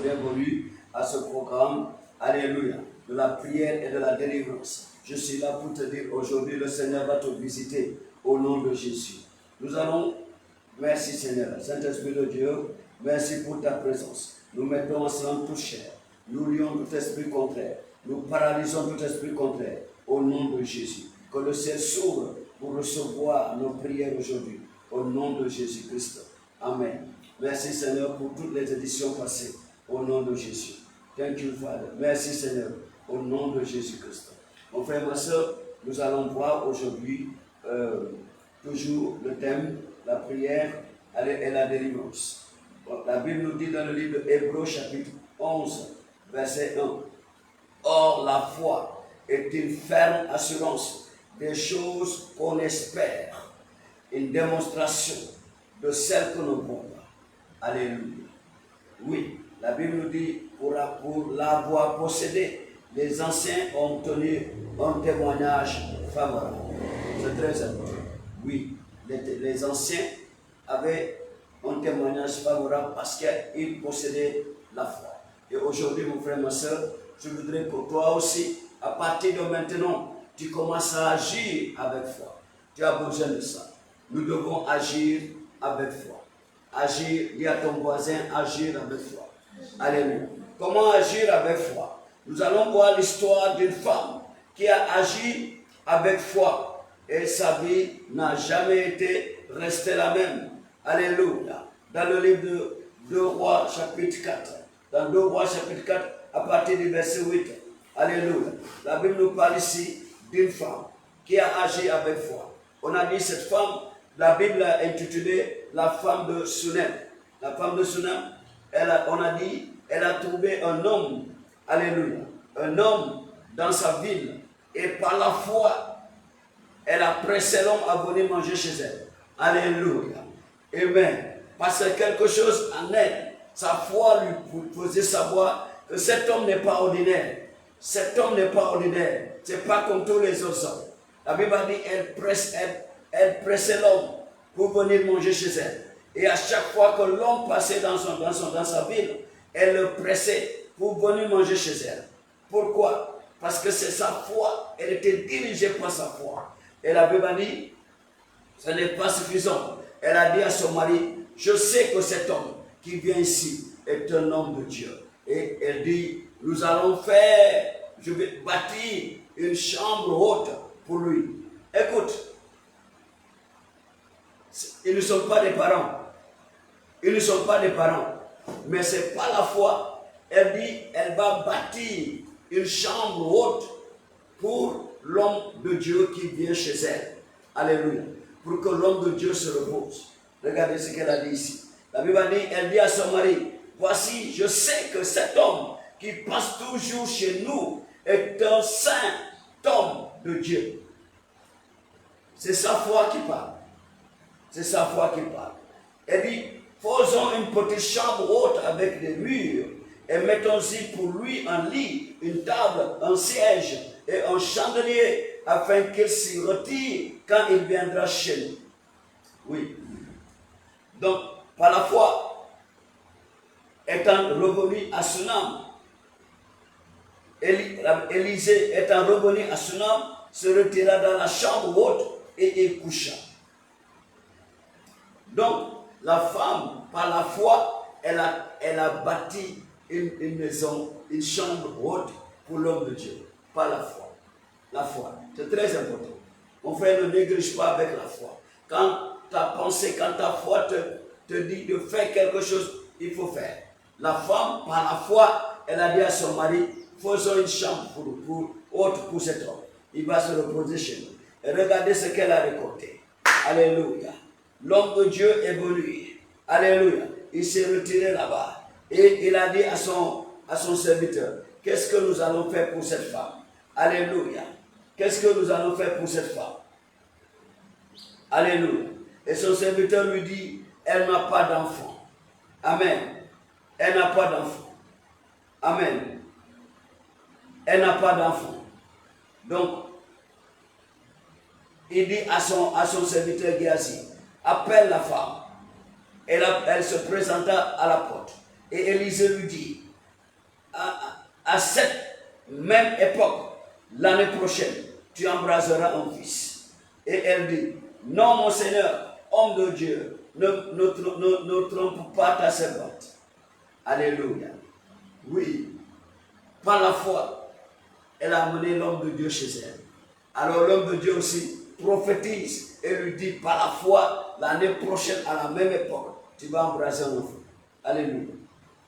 bienvenue à ce programme, alléluia, de la prière et de la délivrance. Je suis là pour te dire aujourd'hui, le Seigneur va te visiter au nom de Jésus. Nous allons, merci Seigneur, Saint-Esprit de Dieu, merci pour ta présence. Nous mettons ensemble toute chair, nous lions tout esprit contraire, nous paralysons tout esprit contraire au nom de Jésus. Que le ciel s'ouvre pour recevoir nos prières aujourd'hui, au nom de Jésus-Christ. Amen. Merci Seigneur pour toutes les éditions passées, au nom de Jésus. Thank you, Father. Merci Seigneur, au nom de Jésus-Christ. Mon frère, ma soeur, nous allons voir aujourd'hui toujours le thème, la prière et la délivrance. Bon, la Bible nous dit dans le livre de Hébreux chapitre 11, verset 1. Or, la foi est une ferme assurance des choses qu'on espère, une démonstration de celles que nous ne voyons pas. Alléluia. Oui, la Bible nous dit, pour l'avoir possédé, les anciens ont tenu un témoignage favorable. C'est très important. Oui, les anciens avaient un témoignage favorable parce qu'ils possédaient la foi. Et aujourd'hui, mon frère, ma soeur, je voudrais que toi aussi, à partir de maintenant, tu commences à agir avec foi. Tu as besoin de ça. Nous devons agir avec foi. Agir, dis à ton voisin, agir avec foi. Alléluia. Comment agir avec foi? Nous allons voir l'histoire d'une femme qui a agi avec foi et sa vie n'a jamais été restée la même. Alléluia. Dans le livre de 2 Rois chapitre 4, dans 2 Rois chapitre 4, à partir du verset 8, alléluia. La Bible nous parle ici d'une femme qui a agi avec foi. On a dit cette femme, la Bible l'a intitulée la femme de Sunem. La femme de Sunem, on a dit, elle a trouvé un homme, alléluia, un homme dans sa ville. Et par la foi, elle a pressé l'homme à venir manger chez elle. Alléluia. Amen. Parce que quelque chose en elle, sa foi lui faisait savoir que cet homme n'est pas ordinaire. Cet homme n'est pas ordinaire. Ce n'est pas comme tous les autres hommes. La Bible a dit elle pressait l'homme pour venir manger chez elle. Et à chaque fois que l'homme passait dans sa ville, elle le pressait pour venir manger chez elle. Pourquoi? Parce que c'est sa foi. Elle était dirigée par sa foi. Et la Bible a dit, ce n'est pas suffisant. Elle a dit à son mari, je sais que cet homme qui vient ici est un homme de Dieu. Et elle dit, nous allons faire, je vais bâtir une chambre haute pour lui. Écoute, ils ne sont pas des parents. Ils ne sont pas des parents. Mais ce n'est pas la foi. Elle dit, elle va bâtir une chambre haute pour l'homme de Dieu qui vient chez elle. Alléluia. Pour que l'homme de Dieu se repose. Regardez ce qu'elle a dit ici. La Bible dit, elle dit à son mari, voici, je sais que cet homme qui passe toujours chez nous est un saint homme de Dieu. C'est sa foi qui parle. C'est sa foi qui parle. Elle dit, faisons une petite chambre haute avec des murs et mettons-y pour lui un lit, une table, un siège et un chandelier afin qu'il s'y retire quand il viendra chez nous. Oui. Donc, par la foi, étant revenu à Sunam, Élisée étant revenu à Sunam, se retira dans la chambre haute et il coucha. Donc, la femme, par la foi, elle a bâti une maison, une chambre haute pour l'homme de Dieu. Par la foi. La foi, c'est très important. Mon frère, ne néglige pas avec la foi. Quand ta pensée, quand ta foi te dit de faire quelque chose, il faut faire. La femme, par la foi, elle a dit à son mari, faisons une chambre haute pour cet homme. Il va se reposer chez nous. Et regardez ce qu'elle a récolté. Alléluia. L'homme de Dieu est venu. Alléluia. Il s'est retiré là-bas. Et il a dit à son serviteur, qu'est-ce que nous allons faire pour cette femme? Alléluia. Qu'est-ce que nous allons faire pour cette femme? Alléluia. Et son serviteur lui dit, elle n'a pas d'enfant. Amen. Elle n'a pas d'enfant. Amen. Elle n'a pas d'enfant. Donc, il dit à son serviteur Géasi, appelle la femme. Elle se présenta à la porte. Et Élisée lui dit, à cette même époque, l'année prochaine, tu embraseras un fils. Et elle dit, non mon Seigneur, homme de Dieu, ne trompe pas ta servante. Alléluia. Oui, par la foi, elle a amené l'homme de Dieu chez elle. Alors l'homme de Dieu aussi prophétise et lui dit, par la foi, l'année prochaine, à la même époque, tu vas embrasser un enfant. Alléluia.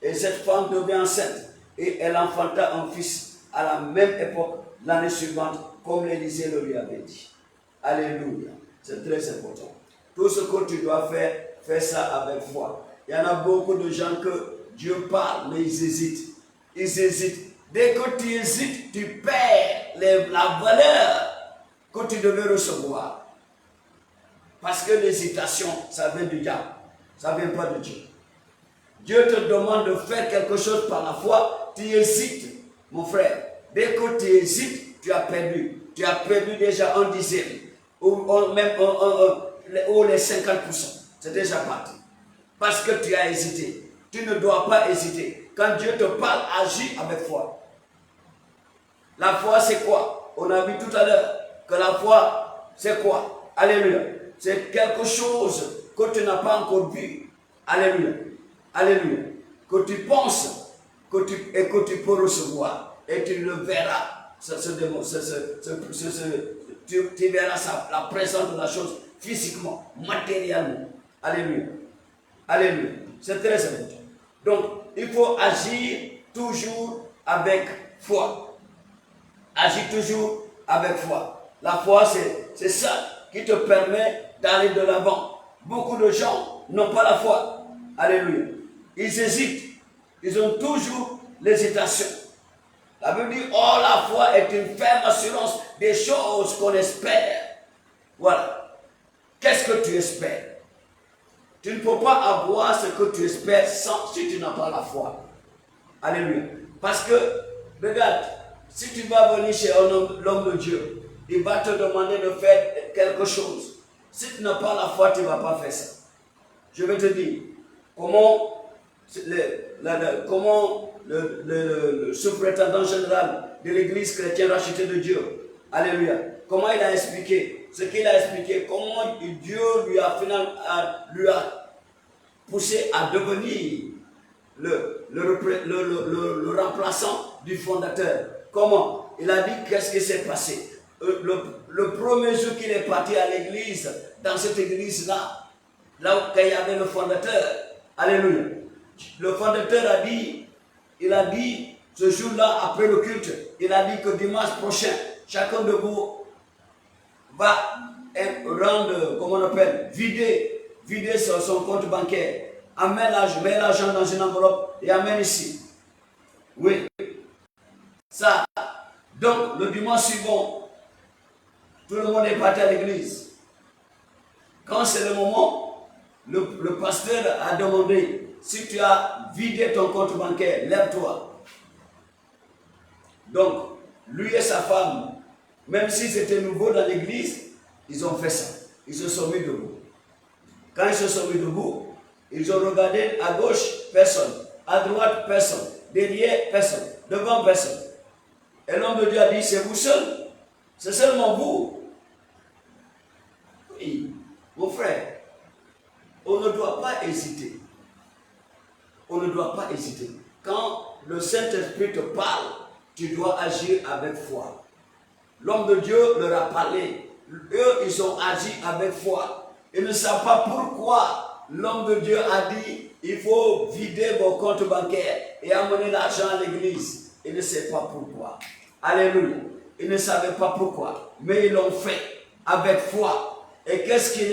Et cette femme devient enceinte et elle enfanta un fils à la même époque, l'année suivante, comme l'Élysée le lui avait dit. Alléluia. C'est très important. Tout ce que tu dois faire, fais ça avec foi. Il y en a beaucoup de gens que Dieu parle, mais ils hésitent. Ils hésitent. Dès que tu hésites, tu perds la valeur que tu devais recevoir. Parce que l'hésitation, ça vient du diable. Ça ne vient pas de Dieu. Dieu te demande de faire quelque chose par la foi, tu hésites, mon frère. Dès que tu hésites, tu as perdu. Tu as perdu déjà un dixième, ou même les 50%. C'est déjà parti. Parce que tu as hésité. Tu ne dois pas hésiter. Quand Dieu te parle, agis avec foi. La foi, c'est quoi? On a vu tout à l'heure que la foi, c'est quoi? Alléluia. C'est quelque chose que tu n'as pas encore vu. Alléluia. Alléluia. Que tu penses et que tu peux recevoir. Et tu le verras. Tu verras la présence de la chose physiquement, matériellement. Alléluia. Alléluia. C'est très important. Donc, il faut agir toujours avec foi. Agis toujours avec foi. La foi, c'est ça qui te permet d'aller de l'avant. Beaucoup de gens n'ont pas la foi. Alléluia. Ils hésitent. Ils ont toujours l'hésitation. La Bible dit, oh, la foi est une ferme assurance des choses qu'on espère. Voilà. Qu'est-ce que tu espères? Tu ne peux pas avoir ce que tu espères si tu n'as pas la foi. Alléluia. Parce que, regarde, si tu vas venir chez l'homme de Dieu, il va te demander de faire quelque chose. Si tu n'as pas la foi, tu ne vas pas faire ça. Je vais te dire, comment le sous-prétendant général de l'église chrétienne rachetée de Dieu, alléluia, comment il a expliqué, ce qu'il a expliqué, comment Dieu lui a poussé à devenir le remplaçant du fondateur. Comment? Il a dit, qu'est-ce qui s'est passé? Le premier jour qu'il est parti à l'église, dans cette église-là, là où il y avait le fondateur, alléluia, le fondateur a dit, il a dit, ce jour-là, après le culte, il a dit que dimanche prochain, chacun de vous va rendre, comment on appelle, vider son compte bancaire. Mets l'argent dans une enveloppe et amène ici. Oui. Ça. Donc, le dimanche suivant, tout le monde est parti à l'église. Quand c'est le moment, le pasteur a demandé, si tu as vidé ton compte bancaire, lève-toi. Donc, lui et sa femme, même s'ils étaient nouveaux dans l'église, ils ont fait ça. Ils se sont mis debout. Quand ils se sont mis debout, ils ont regardé à gauche, personne. À droite, personne. Derrière, personne. Devant, personne. Et l'homme de Dieu a dit, c'est vous seul. C'est seulement vous. Oui, mon frère, on ne doit pas hésiter. On ne doit pas hésiter. Quand le Saint-Esprit te parle, tu dois agir avec foi. L'homme de Dieu leur a parlé. Eux, ils ont agi avec foi. Ils ne savent pas pourquoi l'homme de Dieu a dit, il faut vider vos comptes bancaires et amener l'argent à l'église. Ils ne savent pas pourquoi. Alléluia. Ils ne savaient pas pourquoi. Mais ils l'ont fait avec foi. Et qu'est-ce qui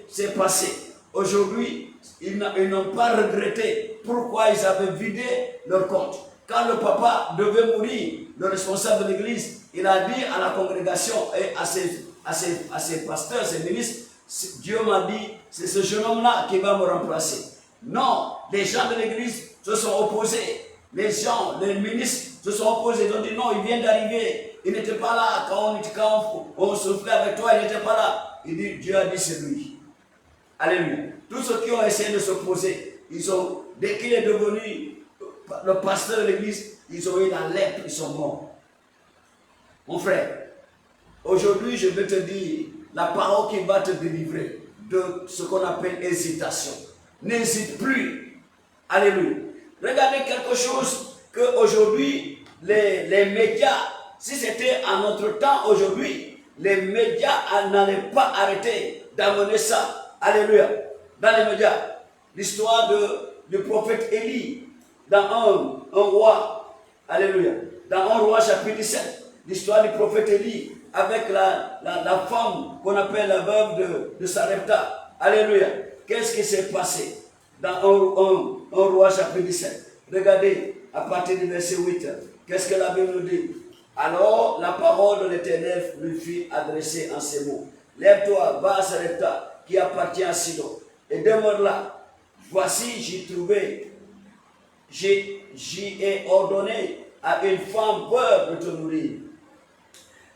s'est passé? Aujourd'hui, ils n'ont pas regretté pourquoi ils avaient vidé leur compte. Quand le papa devait mourir, le responsable de l'église, il a dit à la congrégation et à ses pasteurs, ses ministres, Dieu m'a dit, c'est ce jeune homme-là qui va me remplacer. Non, les gens de l'église se sont opposés. Les ministres se sont opposés. Ils ont dit non, il vient d'arriver. Il n'était pas là quand on soufflait avec toi, il n'était pas là. Il dit, Dieu a dit c'est lui. Alléluia. Tous ceux qui ont essayé de s'opposer, dès qu'il est devenu le pasteur de l'église, ils ont eu la lèpre, ils sont morts. Mon frère, aujourd'hui, je veux te dire la parole qui va te délivrer de ce qu'on appelle hésitation. N'hésite plus. Alléluia. Regardez quelque chose qu'aujourd'hui, les médias, si c'était à notre temps aujourd'hui, les médias n'allaient pas arrêter d'amener ça. Alléluia. Dans les médias, l'histoire du prophète Élie, dans un roi, alléluia, dans un roi chapitre 17, l'histoire du prophète Élie, avec la femme qu'on appelle la veuve de Sarepta. Alléluia. Qu'est-ce qui s'est passé dans un roi chapitre 17? Regardez, à partir du verset 8, qu'est-ce que la Bible nous dit? Alors, la parole de l'Éternel lui fut adressée en ces mots. Lève-toi, va à Sarepta, qui appartient à Sidon, et demeure là. Voici, j'y ai ordonné à une femme veuve de te nourrir.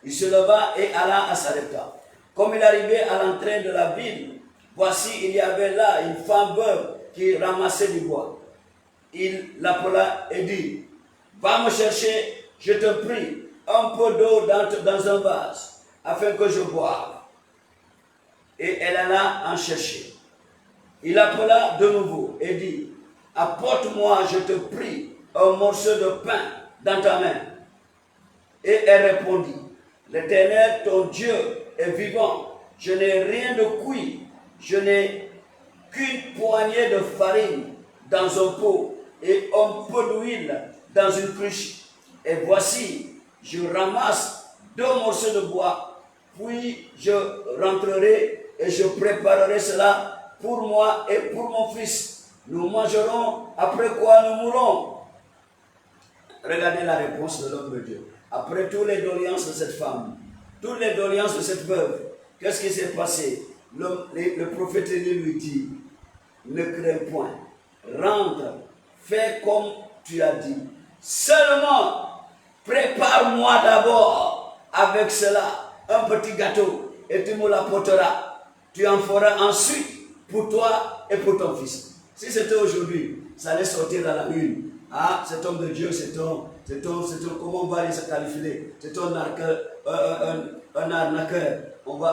Il se leva et alla à Sarepta. Comme il arrivait à l'entrée de la ville, voici, il y avait là une femme veuve qui ramassait du bois. Il l'appela et dit, va me chercher, je te prie, un peu d'eau dans un vase, afin que je boive. Et elle alla en chercher. Il appela de nouveau et dit, apporte-moi, je te prie, un morceau de pain dans ta main. Et elle répondit, l'Éternel, ton Dieu, est vivant. Je n'ai rien de cuit. Je n'ai qu'une poignée de farine dans un pot et un peu d'huile dans une cruche. Et voici, je ramasse 2 morceaux de bois, puis je rentrerai et je préparerai cela pour moi et pour mon fils. Nous mangerons, après quoi nous mourrons. Regardez la réponse de l'homme de Dieu. Après toutes les doléances de cette femme, toutes les doléances de cette veuve, qu'est-ce qui s'est passé? Le prophète Élie lui dit, ne crains point, rentre, fais comme tu as dit. Seulement, prépare-moi d'abord avec cela un petit gâteau et tu me l'apporteras. Tu en feras ensuite pour toi et pour ton fils. Si c'était aujourd'hui, ça allait sortir dans la une. Ah, cet homme de Dieu, comment on va les qualifier? C'est un arnaqueur.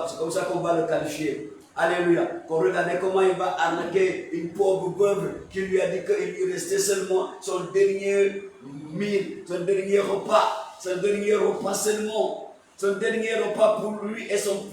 C'est comme ça qu'on va le qualifier. Alléluia. Qu'on regardait comment il va arnaquer une pauvre veuve qui lui a dit qu'il lui restait seulement son dernier mille, son dernier repas seulement. Son dernier repas pour lui et son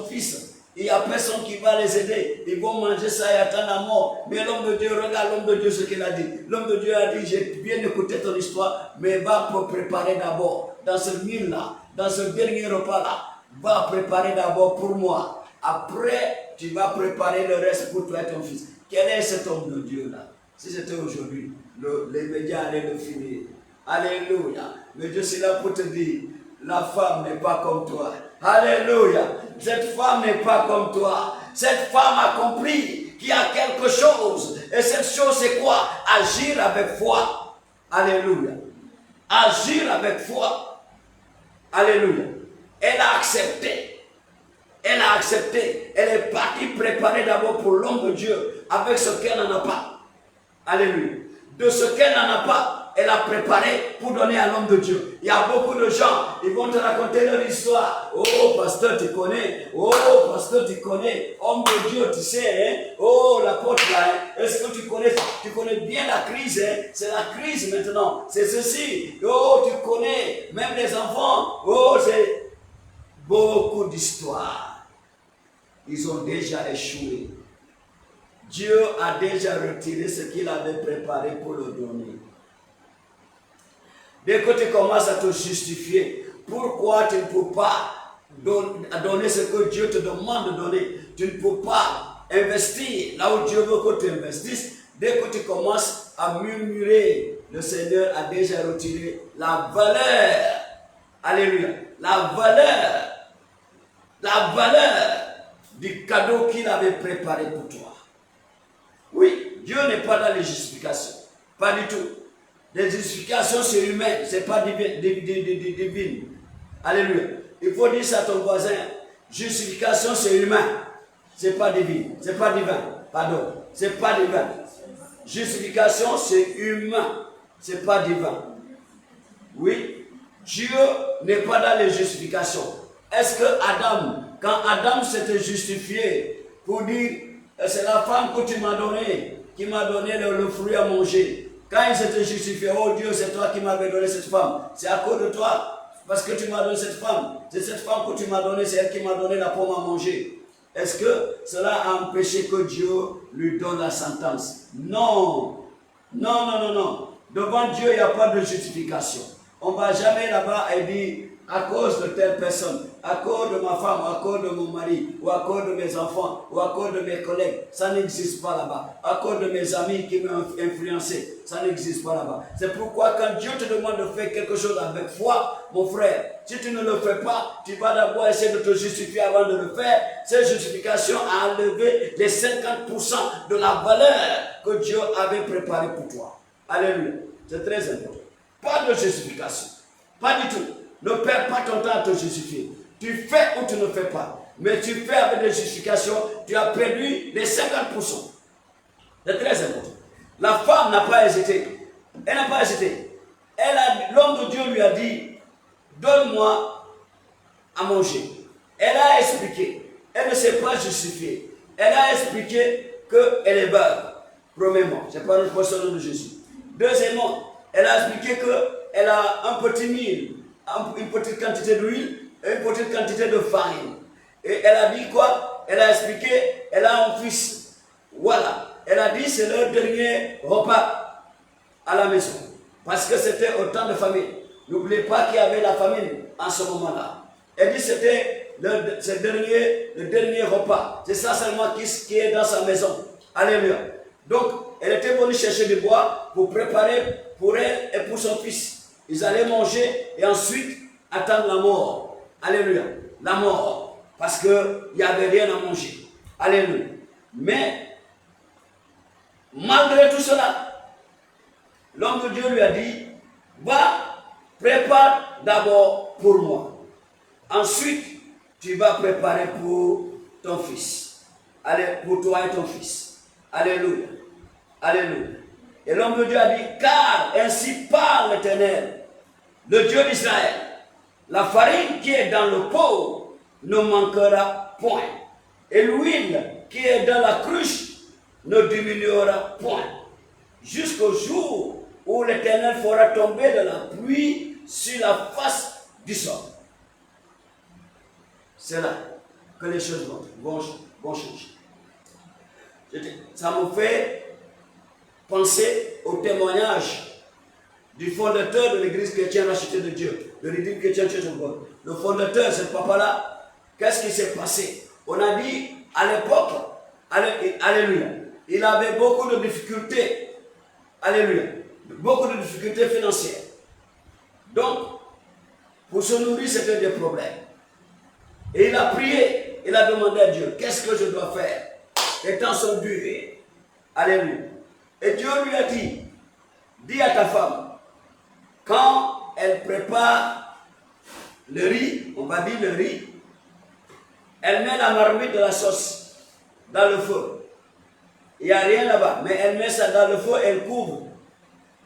fils. Il n'y a personne qui va les aider. Ils vont manger ça et attendre la mort. Mais l'homme de Dieu, regarde l'homme de Dieu ce qu'il a dit. L'homme de Dieu a dit, j'ai bien écouté ton histoire, mais va préparer d'abord. Dans ce mille-là, dans ce dernier repas-là, va préparer d'abord pour moi. Après, tu vas préparer le reste pour toi et ton fils. Quel est cet homme de Dieu-là? Si c'était aujourd'hui, les médias allaient le finir. Alléluia. Mais Dieu, c'est là pour te dire, la femme n'est pas comme toi. Alléluia. Cette femme n'est pas comme toi. Cette femme a compris qu'il y a quelque chose. Et cette chose, c'est quoi? Agir avec foi. Alléluia. Agir avec foi. Alléluia. Elle a accepté. Elle a accepté. Elle est partie préparer d'abord pour l'homme de Dieu avec ce qu'elle n'en a pas. Alléluia. De ce qu'elle n'en a pas, elle a préparé pour donner à l'homme de Dieu. Il y a beaucoup de gens, ils vont te raconter leur histoire. Oh, pasteur, tu connais. Oh, pasteur, tu connais. Homme de Dieu, tu sais. Hein? Oh, l'apôtre là. Hein? Est-ce que tu connais bien la crise? Hein? C'est la crise maintenant. C'est ceci. Oh, tu connais. Même les enfants. Oh, c'est beaucoup d'histoires. Ils ont déjà échoué. Dieu a déjà retiré ce qu'il avait préparé pour le donner. Dès que tu commences à te justifier, pourquoi tu ne peux pas donner ce que Dieu te demande de donner? Tu ne peux pas investir là où Dieu veut que tu investisses. Dès que tu commences à murmurer, le Seigneur a déjà retiré la valeur. Alléluia. La valeur du cadeau qu'il avait préparé pour toi. Oui, Dieu n'est pas dans les justifications. Pas du tout. Les justifications, c'est humain, c'est pas divine. Alléluia. Il faut dire ça à ton voisin. Justification, c'est humain. C'est pas divin. C'est pas divin. Pardon. C'est pas divin. Justification, c'est humain. Ce n'est pas divin. Oui, Dieu n'est pas dans les justifications. Est-ce que Adam, quand Adam s'était justifié pour dire c'est la femme que tu m'as donnée, qui m'a donné le fruit à manger, quand il s'était justifié, oh Dieu, c'est toi qui m'avais donné cette femme, c'est à cause de toi, parce que tu m'as donné cette femme, c'est cette femme que tu m'as donnée, c'est elle qui m'a donné la pomme à manger. Est-ce que cela a empêché que Dieu lui donne la sentence? Non. Non, non, non, non. Devant Dieu, il n'y a pas de justification. On ne va jamais là-bas et dire, à cause de telle personne, à cause de ma femme, à cause de mon mari, ou à cause de mes enfants, ou à cause de mes collègues. Ça n'existe pas là-bas. À cause de mes amis qui m'ont influencé. Ça n'existe pas là-bas. C'est pourquoi quand Dieu te demande de faire quelque chose avec foi, mon frère, si tu ne le fais pas, tu vas d'abord essayer de te justifier avant de le faire. Cette justification a enlevé les 50% de la valeur que Dieu avait préparée pour toi. Alléluia. C'est très important. Pas de justification. Pas du tout. Ne perds pas ton temps à te justifier. Tu fais ou tu ne fais pas. Mais tu fais avec des justifications, tu as perdu les 50%. C'est très important. La femme n'a pas hésité. Elle n'a pas hésité. L'homme de Dieu lui a dit, donne-moi à manger. Elle a expliqué. Elle ne s'est pas justifiée. Elle a expliqué qu'elle est bonne. Premièrement, ce n'est pas notre personne de Jésus. Deuxièmement, elle a expliqué qu'elle a un petit mille, une petite quantité d'huile et une petite quantité de farine. Et elle a dit quoi? Elle a expliqué, elle a un fils. Voilà. Elle a dit c'est le dernier repas à la maison. Parce que c'était au temps de famine. N'oubliez pas qu'il y avait la famine en ce moment-là. Elle dit c'était le dernier repas. C'est ça seulement qui est dans sa maison. Alléluia. Donc, elle était venue chercher du bois pour préparer pour elle et pour son fils. Ils allaient manger et ensuite attendre la mort. Alléluia. La mort. Parce qu'il n'y avait rien à manger. Alléluia. Mais, malgré tout cela, l'homme de Dieu lui a dit, va, prépare d'abord pour moi. Ensuite, tu vas préparer pour ton fils. Allez, pour toi et ton fils. Alléluia. Alléluia. Et l'homme de Dieu a dit, car ainsi parle l'Éternel, le Dieu d'Israël, la farine qui est dans le pot ne manquera point. Et l'huile qui est dans la cruche ne diminuera point. Jusqu'au jour où l'Éternel fera tomber de la pluie sur la face du sol. C'est là que les choses vont changer. Ça me fait penser au témoignage du fondateur de l'église chrétienne rachetée de Dieu, le Redeemed Christian Church of God. Le fondateur, ce papa-là, qu'est-ce qui s'est passé? On a dit à l'époque, alléluia, il avait beaucoup de difficultés, alléluia, beaucoup de difficultés financières. Donc, pour se nourrir, c'était des problèmes. Et il a prié, il a demandé à Dieu, qu'est-ce que je dois faire? Les temps sont durs. Alléluia. Et Dieu lui a dit, dis à ta femme, quand elle prépare le riz, on va dire le riz, elle met la marmite de la sauce dans le feu. Il n'y a rien là-bas, mais elle met ça dans le feu, elle couvre.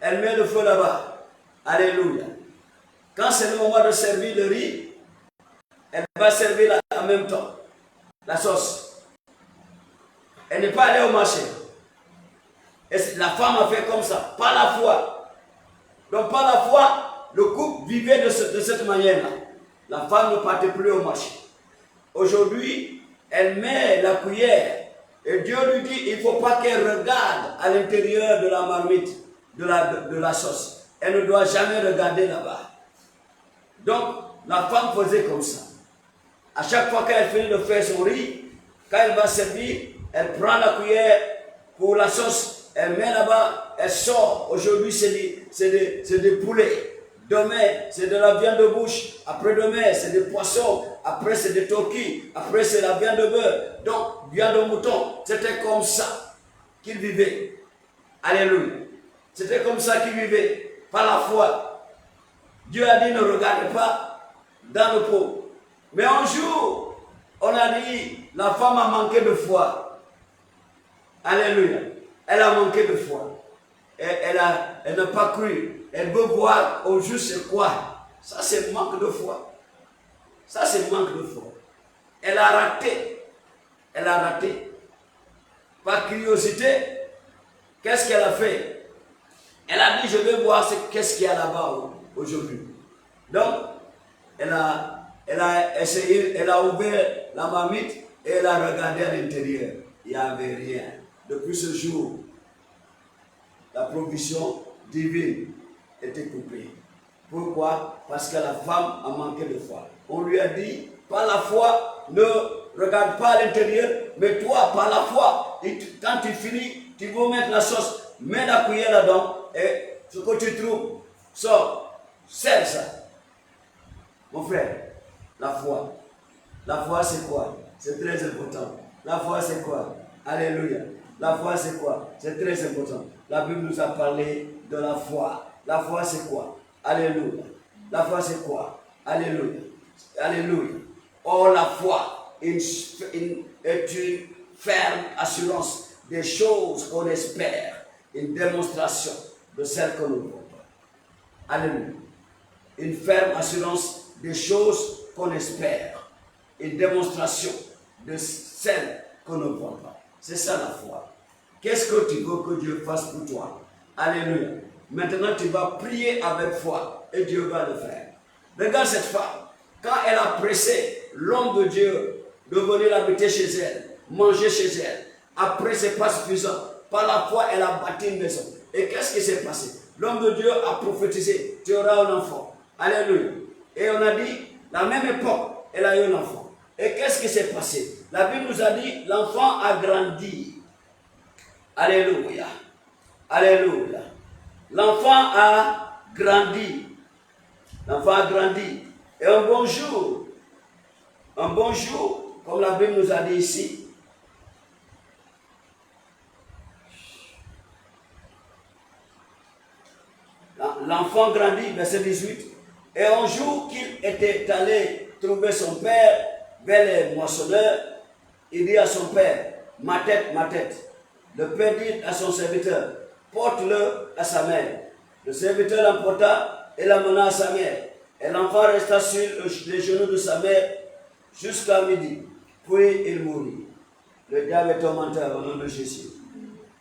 Elle met le feu là-bas. Alléluia. Quand c'est le moment de servir le riz, elle va servir en même temps la sauce. Elle n'est pas allée au marché. Et la femme a fait comme ça, par la foi. Donc par la foi, le couple vivait de cette manière-là. La femme ne partait plus au marché. Aujourd'hui, elle met la cuillère. Et Dieu lui dit, il ne faut pas qu'elle regarde à l'intérieur de la marmite, de la sauce. Elle ne doit jamais regarder là-bas. Donc, la femme faisait comme ça. À chaque fois qu'elle finit de faire son riz, quand elle va servir, elle prend la cuillère pour la sauce, elle met là-bas, elle sort. Aujourd'hui, c'est des poulets. Demain, c'est de la viande de bouche. Après-demain, c'est des poissons. Après, c'est des turquis. Après, c'est la viande de bœuf. Donc, viande de mouton. C'était comme ça qu'ils vivaient. Alléluia. C'était comme ça qu'ils vivaient. Par la foi. Dieu a dit, ne regardez pas dans le pot. Mais un jour, on a dit, la femme a manqué de foi. Alléluia. Elle a manqué de foi. elle n'a pas cru. Elle veut voir au juste c'est quoi. Ça, c'est manque de foi. Ça, c'est manque de foi. Elle a raté. Elle a raté. Par curiosité, qu'est-ce qu'elle a fait? Elle a dit, je vais voir qu'est-ce qu'il y a là-bas aujourd'hui. Donc, elle a essayé, elle a ouvert la marmite et elle a regardé à l'intérieur. Il n'y avait rien. Depuis ce jour, la provision divine était coupée. Pourquoi? Parce que la femme a manqué de foi. On lui a dit, par la foi, ne regarde pas à l'intérieur, mais toi, par la foi, quand tu finis, tu vas mettre la sauce, mets la cuillère là-dedans, et ce que tu trouves, sort, serre ça. Mon frère, la foi. La foi, c'est quoi? C'est très important. La foi, c'est quoi? Alléluia. La foi, c'est quoi? C'est très important. La Bible nous a parlé de la foi. La foi, c'est quoi? Alléluia. La foi, c'est quoi? Alléluia. Alléluia. Or, la foi est une ferme assurance des choses qu'on espère, une démonstration de celles qu'on ne voit pas. Alléluia. Une ferme assurance des choses qu'on espère, une démonstration de celles qu'on ne voit pas. C'est ça la foi. Qu'est-ce que tu veux que Dieu fasse pour toi? Alléluia. Maintenant, tu vas prier avec foi et Dieu va le faire. Regarde cette femme. Quand elle a pressé l'homme de Dieu de venir habiter chez elle, manger chez elle, après, ce n'est pas suffisant. Par la foi, elle a bâti une maison. Et qu'est-ce qui s'est passé? L'homme de Dieu a prophétisé, tu auras un enfant. Alléluia. Et on a dit, la même époque, elle a eu un enfant. Et qu'est-ce qui s'est passé? La Bible nous a dit, l'enfant a grandi. Alléluia. Alléluia. L'enfant a grandi. L'enfant a grandi. Et un bon jour, comme la Bible nous a dit ici, l'enfant grandit, verset 18. Et un jour qu'il était allé trouver son père vers les moissonneurs, il dit à son père, ma tête, ma tête. Le père dit à son serviteur, porte-le à sa mère. Le serviteur l'emporta et l'amena à sa mère. Et l'enfant resta sur les genoux de sa mère jusqu'à midi. Puis il mourut. Le diable est tourmenteur au nom de Jésus.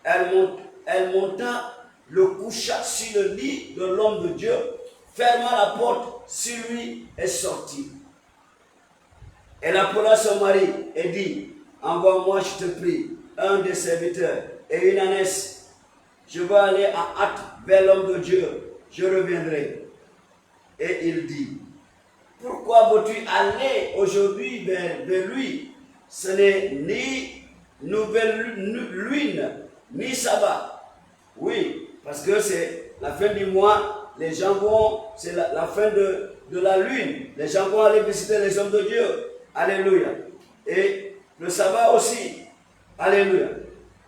Elle monta, le coucha sur le lit de l'homme de Dieu, ferma la porte sur lui et sortit. Elle appela son mari et dit, envoie-moi, je te prie, un des serviteurs et une ânesse. Je vais aller en hâte vers l'homme de Dieu, je reviendrai. Et il dit, pourquoi veux-tu aller aujourd'hui vers lui? Ce n'est ni nouvelle lune, ni sabbat. Oui, parce que c'est la fin du mois, les gens vont, c'est la fin de la lune. Les gens vont aller visiter les hommes de Dieu. Alléluia. Et le sabbat aussi. Alléluia.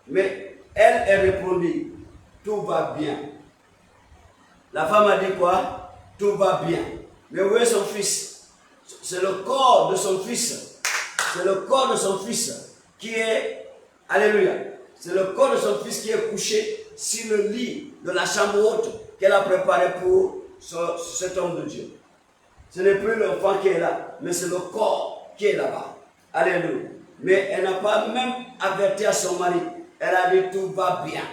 Mais elle répondit, tout va bien. La femme a dit quoi? Tout va bien. Mais où est son fils? C'est le corps de son fils. C'est le corps de son fils qui est, alléluia, c'est le corps de son fils qui est couché sur le lit de la chambre haute qu'elle a préparée pour cet homme de Dieu. Ce n'est plus l'enfant qui est là, mais c'est le corps qui est là-bas. Alléluia. Mais elle n'a pas même averti à son mari. Elle a dit tout va bien.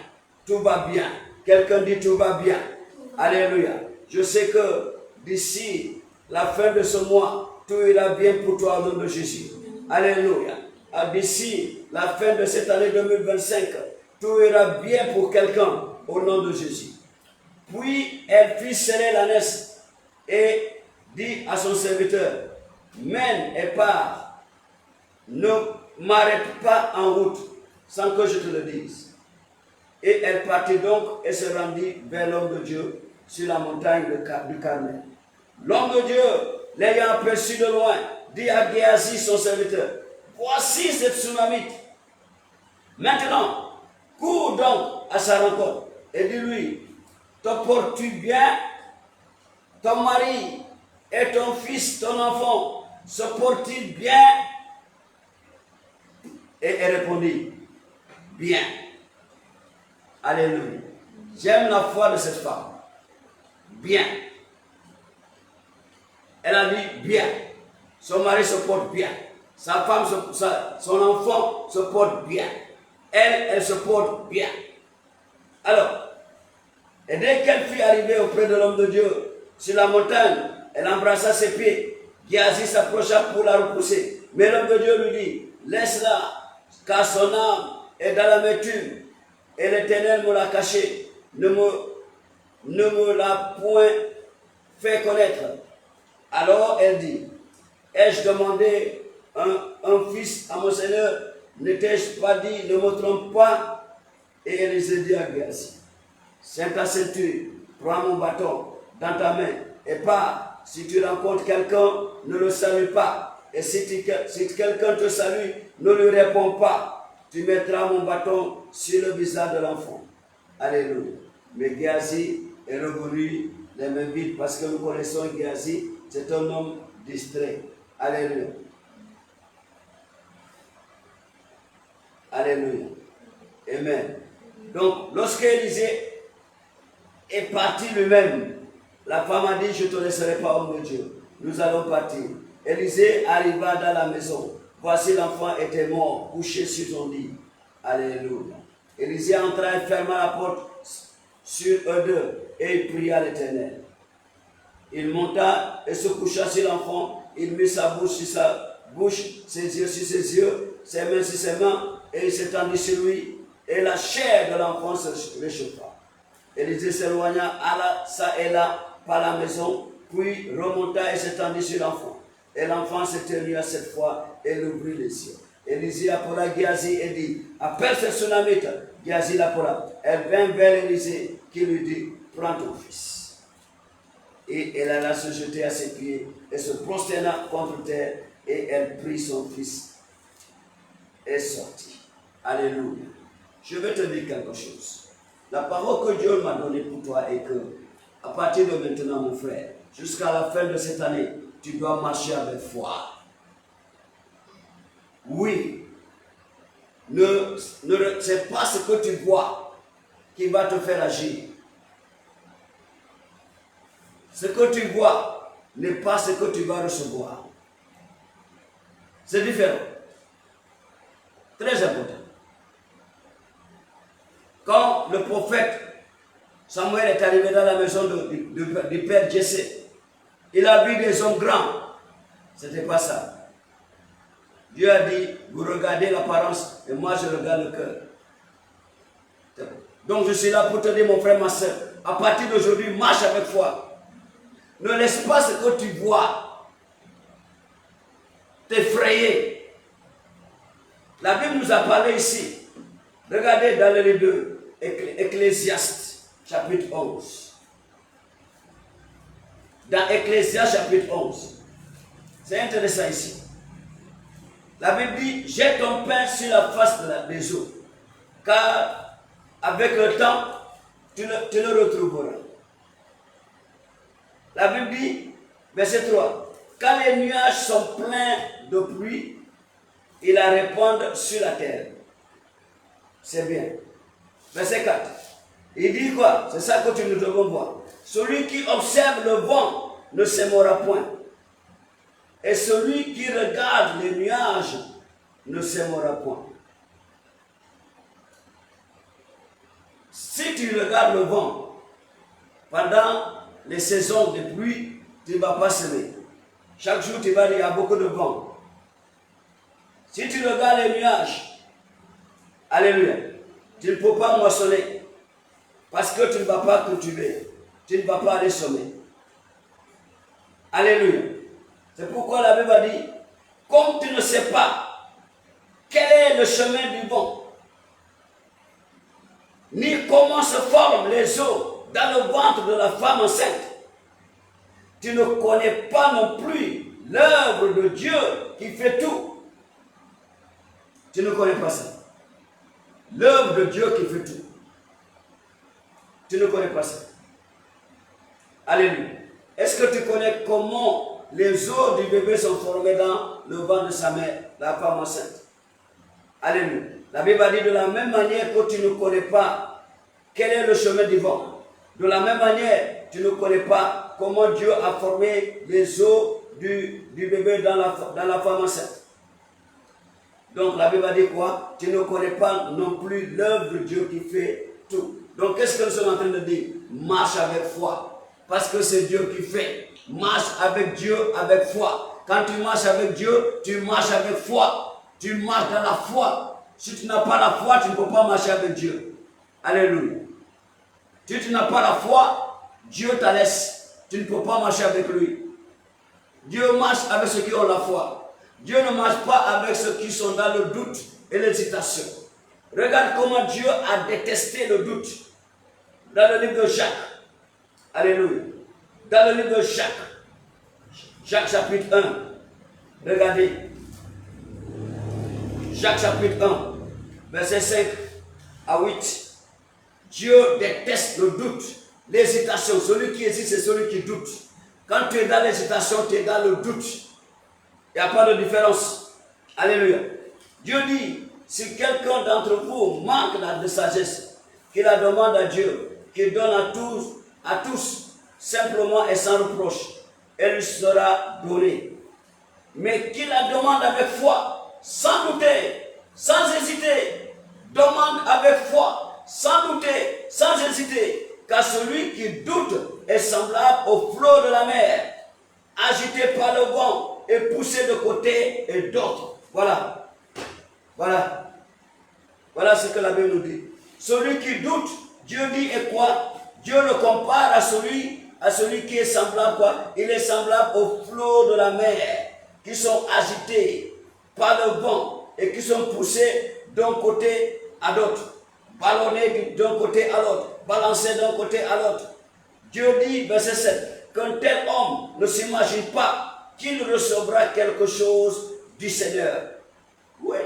Tout va bien. Quelqu'un dit tout va bien. Alléluia. Je sais que d'ici la fin de ce mois, tout ira bien pour toi au nom de Jésus. Alléluia. D'ici la fin de cette année 2025, tout ira bien pour quelqu'un au nom de Jésus. Puis elle fit serrer l'ânesse et dit à son serviteur, mène et pars, ne m'arrête pas en route sans que je te le dise. Et elle partit donc et se rendit vers l'homme de Dieu sur la montagne du Carmel. L'homme de Dieu, l'ayant aperçu de loin, dit à Géasi, son serviteur, voici cette Sunamite. Maintenant, cours donc à sa rencontre et dis-lui, te portes-tu bien? Ton mari et ton fils, ton enfant, se portent-ils bien? Et elle répondit, bien. Alléluia. j'aime la foi de cette femme. Bien. Elle a dit bien. Son mari se porte bien. Sa femme, son enfant se porte bien. Elle se porte bien. Alors, et dès qu'elle fut arrivée auprès de l'homme de Dieu, sur la montagne, elle embrassa ses pieds. Géasi s'approcha pour la repousser. Mais l'homme de Dieu lui dit, laisse-la, car son âme est dans l'amertume. Et l'Éternel me l'a cachée. Ne me l'a point fait connaître. Alors elle dit, ai-je demandé un fils à mon Seigneur? N'étais-je pas dit, ne me trompe pas? Et Élisée dit à Géasi, tiens ta ceinture, prends mon bâton dans ta main et pars. Si tu rencontres quelqu'un, ne le salue pas. Et si quelqu'un te salue, ne lui réponds pas. Tu mettras mon bâton sur le visage de l'enfant. Alléluia. Mais Géasi est revenu les mains vides parce que nous connaissons Géasi, c'est un homme distrait. Alléluia. Alléluia. Amen. Donc, lorsque Élisée est parti lui-même, la femme a dit, je ne te laisserai pas, homme de Dieu. Nous allons partir. Élisée arriva dans la maison. Voici l'enfant était mort, couché sur son lit. Alléluia. Élisée entra et ferma la porte sur eux deux et il pria l'Éternel. Il monta et se coucha sur l'enfant. Il mit sa bouche sur sa bouche, ses yeux sur ses yeux, ses mains sur ses mains et il s'étendit sur lui. Et la chair de l'enfant se réchauffa. Élisée s'éloigna, alla ça et là par la maison, puis remonta et s'étendit sur l'enfant. Et l'enfant s'éteignit cette fois et il ouvrit les yeux. Élisée appela Géasi et dit, appelle cette Sunamite. Géasi l'appela. Elle vint vers Élisée qui lui dit, prends ton fils. Et elle alla se jeter à ses pieds et se prosterna contre terre et elle prit son fils et sortit. Alléluia. Je vais te dire quelque chose. La parole que Dieu m'a donnée pour toi est que, à partir de maintenant, mon frère, jusqu'à la fin de cette année, tu dois marcher avec foi. Oui. C'est pas ce que tu vois qui va te faire agir. Ce que tu vois n'est pas ce que tu vas recevoir. C'est différent. Très important. Quand le prophète Samuel est arrivé dans la maison du père Jessé, il a vu des hommes grands. Ce n'était pas ça. Dieu a dit, vous regardez l'apparence et moi je regarde le cœur. Donc je suis là pour te dire, mon frère, ma soeur, à partir d'aujourd'hui, marche avec foi. Ne laisse pas ce que tu vois t'effrayer. La Bible nous a parlé ici. Regardez dans le livre de Ecclésiaste, chapitre 11. Dans Ecclésiaste, chapitre 11. C'est intéressant ici. La Bible dit, jette ton pain sur la face des eaux, car avec le temps, tu le retrouveras. La Bible dit, verset 3, quand les nuages sont pleins de pluie, ils la répandent sur la terre. C'est bien. Verset 4. Il dit quoi? C'est ça que nous devons voir. Celui qui observe le vent ne s'émora point. Et celui qui regarde les nuages ne s'émora point. Si tu regardes le vent pendant les saisons de pluie, tu ne vas pas semer. Chaque jour, tu vas dire, il y a beaucoup de vent. Si tu regardes les nuages, alléluia, tu ne peux pas moissonner. Parce que tu ne vas pas cultiver. Tu ne vas pas aller semer. Alléluia. C'est pourquoi la Bible a dit, comme tu ne sais pas quel est le chemin du vent, ni comment se forment les eaux dans le ventre de la femme enceinte, tu ne connais pas non plus l'œuvre de Dieu qui fait tout. Tu ne connais pas ça. L'œuvre de Dieu qui fait tout. Tu ne connais pas ça. Alléluia. Est-ce que tu connais comment les os du bébé sont formés dans le ventre de sa mère, la femme enceinte? Alléluia. La Bible a dit de la même manière que tu ne connais pas quel est le chemin du vent. De la même manière, tu ne connais pas comment Dieu a formé les os du bébé dans la femme enceinte. Donc la Bible dit quoi? Tu ne connais pas non plus l'œuvre de Dieu qui fait tout. Donc qu'est-ce que nous sommes en train de dire? Marche avec foi. Parce que c'est Dieu qui fait. Marche avec Dieu avec foi. Quand tu marches avec Dieu, tu marches avec foi. Tu marches dans la foi. Si tu n'as pas la foi, tu ne peux pas marcher avec Dieu. Alléluia. Si tu n'as pas la foi, Dieu te laisse. Tu ne peux pas marcher avec lui. Dieu marche avec ceux qui ont la foi. Dieu ne marche pas avec ceux qui sont dans le doute et l'hésitation. Regarde comment Dieu a détesté le doute. Dans le livre de Jacques. Alléluia. Dans le livre de Jacques. Jacques chapitre 1. Regardez. Jacques chapitre 1. Verset 5 à 8. Dieu déteste le doute, l'hésitation. Celui qui hésite, c'est celui qui doute. Quand tu es dans l'hésitation, tu es dans le doute. Il n'y a pas de différence. Alléluia. Dieu dit, si quelqu'un d'entre vous manque de sagesse, qu'il la demande à Dieu, qu'il donne à tous, simplement et sans reproche, elle lui sera donnée. Mais qu'il la demande avec foi, sans douter, sans hésiter. Demande avec foi. Sans douter, sans hésiter, car celui qui doute est semblable au flot de la mer, agité par le vent et poussé de côté et d'autre. Voilà. Voilà. Voilà ce que la Bible nous dit. Celui qui doute, Dieu dit et quoi? Dieu le compare à celui qui est semblable quoi? Il est semblable au flot de la mer, qui sont agités par le vent et qui sont poussés d'un côté à l'autre. Ballonné d'un côté à l'autre, balancé d'un côté à l'autre. Dieu dit, verset 7, qu'un tel homme ne s'imagine pas qu'il recevra quelque chose du Seigneur. Oui,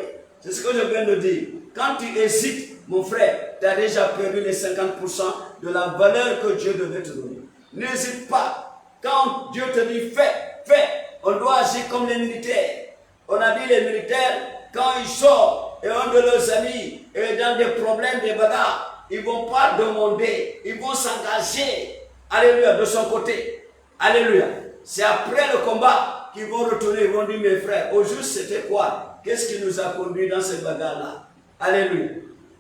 c'est ce que je viens de dire. Quand tu hésites, mon frère, tu as déjà perdu les 50% de la valeur que Dieu devait te donner. N'hésite pas. Quand Dieu te dit fais, on doit agir comme les militaires. On a dit les militaires, quand ils sortent, et un de leurs amis est dans des problèmes, des bagarres, ils ne vont pas demander, ils vont s'engager, alléluia, de son côté. Alléluia. C'est après le combat qu'ils vont retourner, ils vont dire, mes frères, au juste c'était quoi? Qu'est-ce qui nous a conduit dans cette bagarre-là? Alléluia.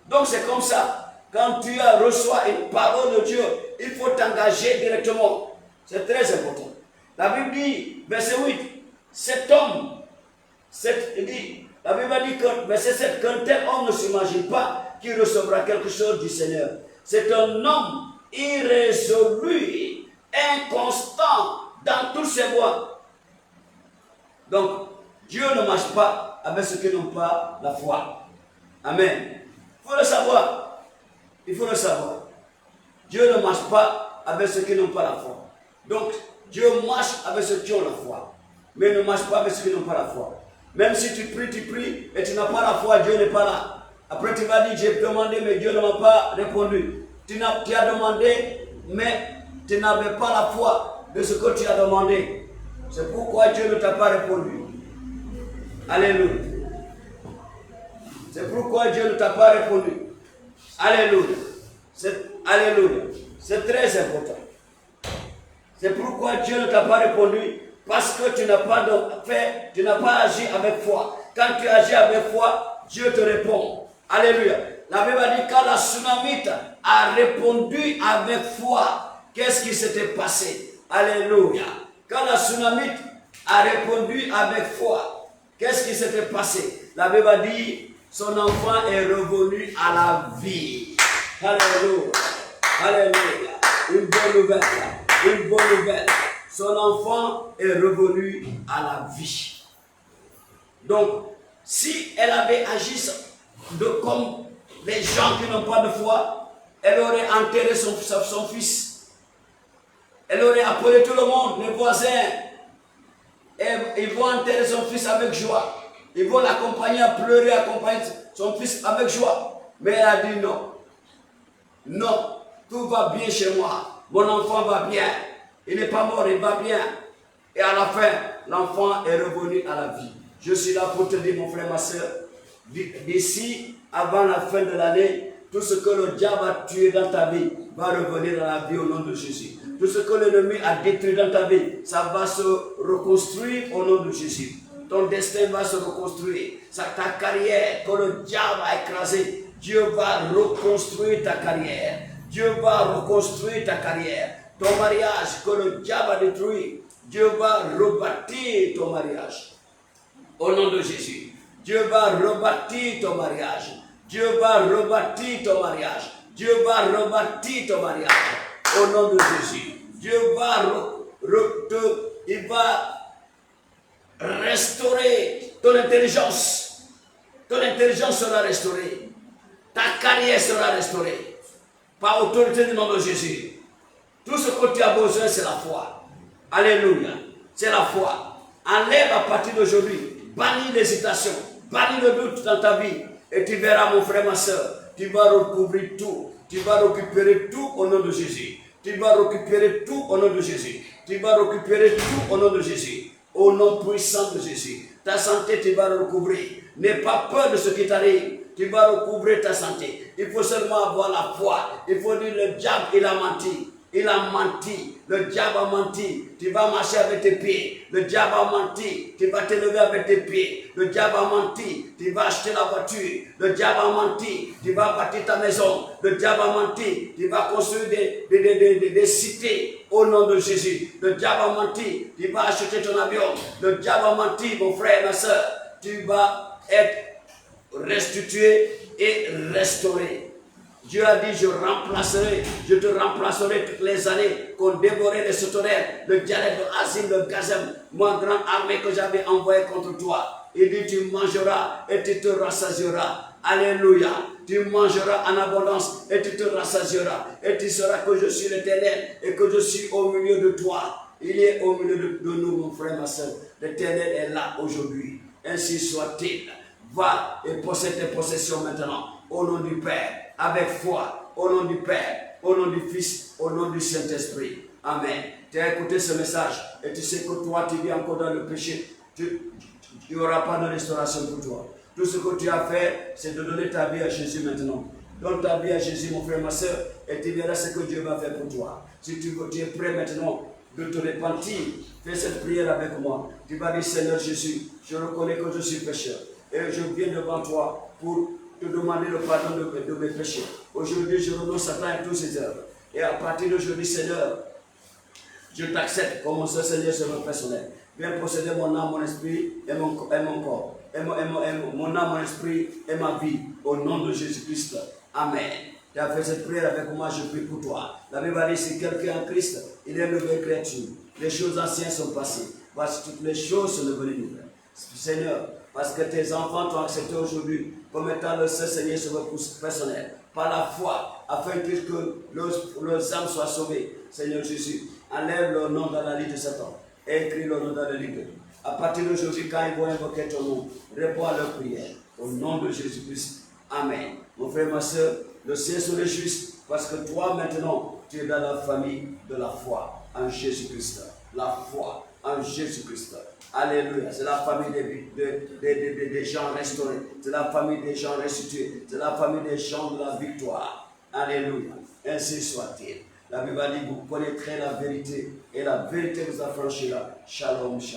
Donc c'est comme ça, quand tu reçois une parole de Dieu, il faut t'engager directement. C'est très important. La Bible dit, verset 8, cet homme, il dit, la Bible dit que, verset 7, qu'un tel homme ne s'imagine pas qu'il recevra quelque chose du Seigneur. C'est un homme irrésolu, inconstant dans tous ses voies. Donc, Dieu ne marche pas avec ceux qui n'ont pas la foi. Amen. Il faut le savoir. Il faut le savoir. Dieu ne marche pas avec ceux qui n'ont pas la foi. Donc, Dieu marche avec ceux qui ont la foi. Mais il ne marche pas avec ceux qui n'ont pas la foi. Même si tu pries et tu n'as pas la foi, Dieu n'est pas là. Après tu vas dire, j'ai demandé mais Dieu ne m'a pas répondu. Tu as demandé mais tu n'avais pas la foi de ce que tu as demandé. C'est pourquoi Dieu ne t'a pas répondu. Alléluia. C'est pourquoi Dieu ne t'a pas répondu. Alléluia. Alléluia. C'est très important. C'est pourquoi Dieu ne t'a pas répondu. Parce que tu n'as pas fait, tu n'as pas agi avec foi. Quand tu agis avec foi, Dieu te répond. Alléluia. La Bible dit quand la Sunamite a répondu avec foi, qu'est-ce qui s'était passé? Alléluia. Quand la Sunamite a répondu avec foi, qu'est-ce qui s'était passé? La Bible dit son enfant est revenu à la vie. Alléluia. Alléluia. Une bonne nouvelle. Une bonne nouvelle. Son enfant est revenu à la vie. Donc, si elle avait agi comme les gens qui n'ont pas de foi, elle aurait enterré son fils. Elle aurait appelé tout le monde, les voisins. Et ils vont enterrer son fils avec joie. Ils vont l'accompagner à pleurer, accompagner son fils avec joie. Mais elle a dit non. Non, tout va bien chez moi. Mon enfant va bien. Il n'est pas mort, il va bien. Et à la fin, l'enfant est revenu à la vie. Je suis là pour te dire, mon frère, ma soeur, d'ici, avant la fin de l'année, Tout ce que le diable a tué dans ta vie va revenir dans la vie au nom de Jésus. Tout ce que l'ennemi a détruit dans ta vie, ça va se reconstruire au nom de Jésus. Ton destin va se reconstruire. Ta carrière que le diable a écrasée, Dieu va reconstruire ta carrière. Dieu va reconstruire ta carrière. Ton mariage que le diable a détruit, Dieu va rebâtir ton mariage. Au nom de Jésus. Dieu va rebâtir ton mariage. Dieu va rebâtir ton mariage. Dieu va rebâtir ton mariage. Au nom de Jésus. Dieu va il va restaurer ton intelligence. Ton intelligence sera restaurée. Ta carrière sera restaurée. Par autorité du nom de Jésus. Tout ce que tu as besoin, c'est la foi. Alléluia. C'est la foi. Enlève à partir d'aujourd'hui. Bannis l'hésitation. Bannis le doute dans ta vie. Et tu verras, mon frère, ma soeur. Tu vas recouvrir tout. Tu vas récupérer tout au nom de Jésus. Tu vas récupérer tout au nom de Jésus. Tu vas récupérer tout au nom de Jésus. Au nom puissant de Jésus. Ta santé, tu vas recouvrir. N'aie pas peur de ce qui t'arrive. Tu vas recouvrir ta santé. Il faut seulement avoir la foi. Il faut dire le diable, il a menti. Il a menti. Le diable a menti. Tu vas marcher avec tes pieds. Le diable a menti. Tu vas te lever avec tes pieds. Le diable a menti. Tu vas acheter la voiture. Le diable a menti. Tu vas bâtir ta maison. Le diable a menti. Tu vas construire des cités au nom de Jésus. Le diable a menti. Tu vas acheter ton avion. Le diable a menti, mon frère, ma soeur. Tu vas être restitué et restauré. Dieu a dit, je te remplacerai toutes les années qu'on dévorait les sauterelles, le dialecte, le azim, le gazem, ma grande armée que j'avais envoyée contre toi. Il dit, tu mangeras et tu te rassasieras. Alléluia. Tu mangeras en abondance et tu te rassasieras. Et tu sauras que je suis l'Éternel et que je suis au milieu de toi. Il est au milieu de nous, mon frère, ma soeur. L'Éternel est là aujourd'hui. Ainsi soit-il. Va et possède tes possessions maintenant. Au nom du Père, avec foi, au nom du Père, au nom du Fils, au nom du Saint-Esprit. Amen. Tu as écouté ce message et tu sais que toi, tu vis encore dans le péché. Il n'y aura pas de restauration pour toi. Tout ce que tu as fait, c'est de donner ta vie à Jésus maintenant. Donne ta vie à Jésus, mon frère, ma soeur, et tu verras ce que Dieu va faire pour toi. Si tu es prêt maintenant de te repentir, fais cette prière avec moi. Tu vas dire, Seigneur Jésus, je reconnais que je suis pécheur. Et je viens devant toi pour te demander le pardon de mes péchés. Aujourd'hui, je renonce à Satan et tous ses œuvres. Et à partir d'aujourd'hui, Seigneur, je t'accepte comme mon seul Seigneur Sauveur personnel. Viens posséder mon âme, mon esprit et mon corps. Mon âme, mon esprit et ma vie. Au nom de Jésus-Christ. Amen. Tu as fait cette prière avec moi, je prie pour toi. La Bible dit, si quelqu'un est en Christ, il est une nouvelle créature. Les choses anciennes sont passées. Voici toutes les choses sont devenues nouvelles. Seigneur, parce que tes enfants t'ont accepté aujourd'hui comme étant le seul Seigneur Sauveur personnel. Par la foi, afin que leurs âmes soient sauvées. Seigneur Jésus, enlève leur nom dans la liste de Satan. Et écris leur nom dans la liste. À partir d'aujourd'hui, quand ils vont invoquer ton nom, réponds à leur prière. Au nom de Jésus-Christ. Amen. Mon frère, ma soeur, le ciel se réjouit parce que toi, maintenant, tu es dans la famille de la foi en Jésus-Christ. La foi en Jésus-Christ. Alléluia. C'est la famille des gens restaurés. C'est la famille des gens restitués. C'est la famille des gens de la victoire. Alléluia. Ainsi soit-il. La Bible dit, vous connaîtrez la vérité et la vérité vous affranchira. Shalom, shalom.